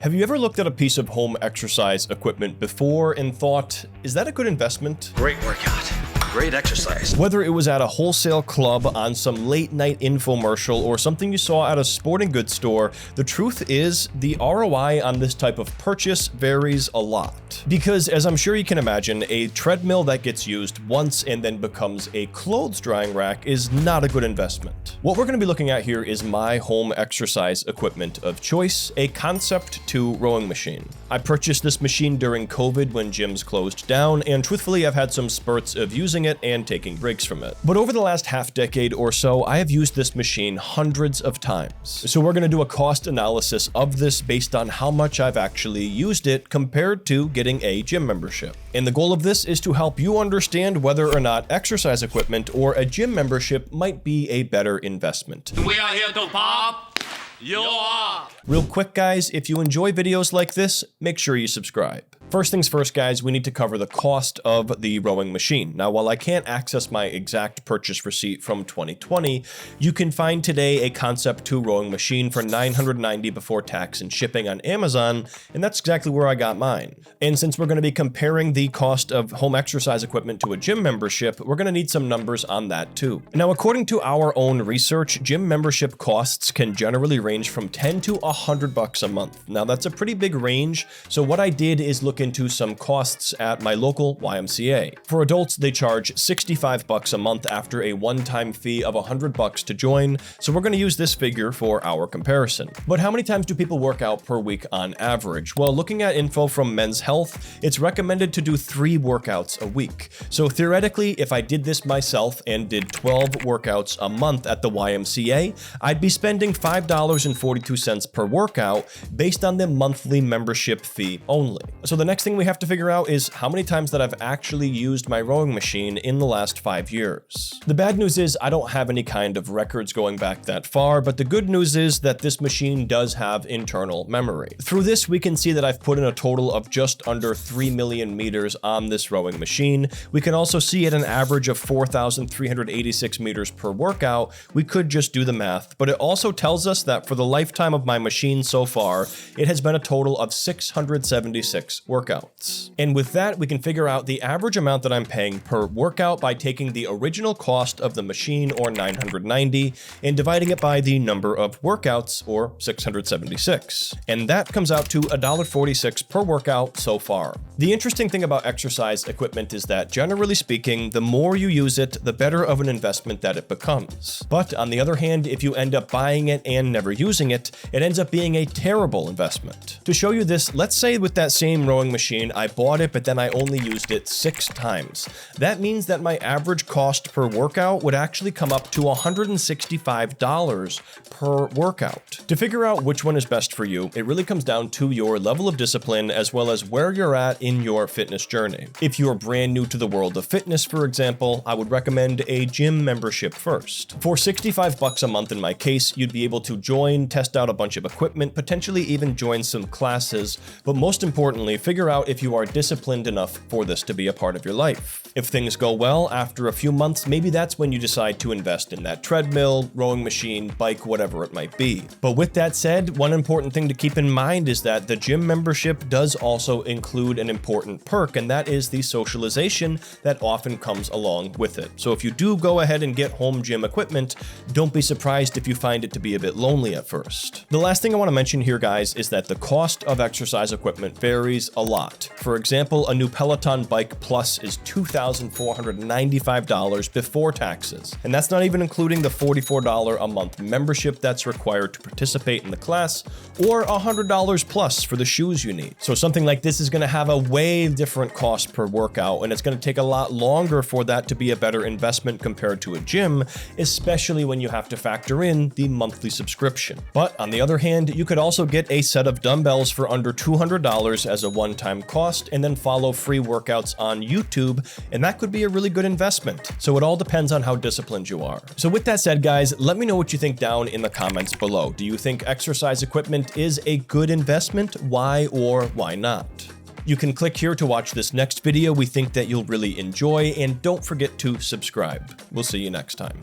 Have you ever looked at a piece of home exercise equipment before and thought, is that a good investment? Great workout. Great exercise. Whether it was at a wholesale club, on some late night infomercial, or something you saw at a sporting goods store, the truth is the ROI on this type of purchase varies a lot. Because as I'm sure you can imagine, a treadmill that gets used once and then becomes a clothes drying rack is not a good investment. What we're going to be looking at here is my home exercise equipment of choice, a Concept 2 rowing machine. I purchased this machine during COVID when gyms closed down, and truthfully I've had some spurts of using it and taking breaks from it. But over the last half decade or so, I have used this machine hundreds of times. So we're going to do a cost analysis of this based on how much I've actually used it compared to getting a gym membership. And the goal of this is to help you understand whether or not exercise equipment or a gym membership might be a better investment. We are here to pop you up. Real quick, guys, if you enjoy videos like this, make sure you subscribe. First things first, guys, we need to cover the cost of the rowing machine. Now, while I can't access my exact purchase receipt from 2020, you can find today a Concept 2 rowing machine for $990 before tax and shipping on Amazon, and that's exactly where I got mine. And since we're going to be comparing the cost of home exercise equipment to a gym membership, we're going to need some numbers on that too. Now, according to our own research, gym membership costs can generally range from $10 to $100 a month. Now, that's a pretty big range, so what I did is look into some costs at my local YMCA. For adults, they charge $65 a month after a one-time fee of $100 to join, so we're going to use this figure for our comparison. But how many times do people work out per week on average? Well, looking at info from Men's Health, it's recommended to do 3 workouts a week. So theoretically, if I did this myself and did 12 workouts a month at the YMCA, I'd be spending $5.42 per workout based on the monthly membership fee only. So the next thing we have to figure out is how many times that I've actually used my rowing machine in the last 5 years. The bad news is I don't have any kind of records going back that far, but the good news is that this machine does have internal memory. Through this, we can see that I've put in a total of just under 3 million meters on this rowing machine. We can also see at an average of 4,386 meters per workout. We could just do the math, but it also tells us that for the lifetime of my machine so far, it has been a total of 676 workouts. And with that, we can figure out the average amount that I'm paying per workout by taking the original cost of the machine, or $990, and dividing it by the number of workouts, or 676. And that comes out to $1.46 per workout so far. The interesting thing about exercise equipment is that, generally speaking, the more you use it, the better of an investment that it becomes. But on the other hand, if you end up buying it and never using it, it ends up being a terrible investment. To show you this, let's say with that same rowing machine, I bought it, but then I only used it 6 times. That means that my average cost per workout would actually come up to $165 per workout. To figure out which one is best for you, it really comes down to your level of discipline as well as where you're at in your fitness journey. If you're brand new to the world of fitness, for example, I would recommend a gym membership first. For $65 a month in my case, you'd be able to join, test out a bunch of equipment, potentially even join some classes, but most importantly, figure out if you are disciplined enough for this to be a part of your life. If things go well, after a few months, maybe that's when you decide to invest in that treadmill, rowing machine, bike, whatever it might be. But with that said, one important thing to keep in mind is that the gym membership does also include an important perk, and that is the socialization that often comes along with it. So if you do go ahead and get home gym equipment, don't be surprised if you find it to be a bit lonely at first. The last thing I want to mention here, guys, is that the cost of exercise equipment varies a lot. For example, a new Peloton Bike Plus is $2,495 before taxes. And that's not even including the $44 a month membership that's required to participate in the class, or $100 plus for the shoes you need. So something like this is going to have a way different cost per workout, and it's going to take a lot longer for that to be a better investment compared to a gym, especially when you have to factor in the monthly subscription. But on the other hand, you could also get a set of dumbbells for under $200 as a one-time cost, and then follow free workouts on YouTube, and that could be a really good investment. So it all depends on how disciplined you are. So with that said, guys, let me know what you think down in the comments below. Do you think exercise equipment is a good investment? Why or why not? You can click here to watch this next video we think that you'll really enjoy, and don't forget to subscribe. We'll see you next time.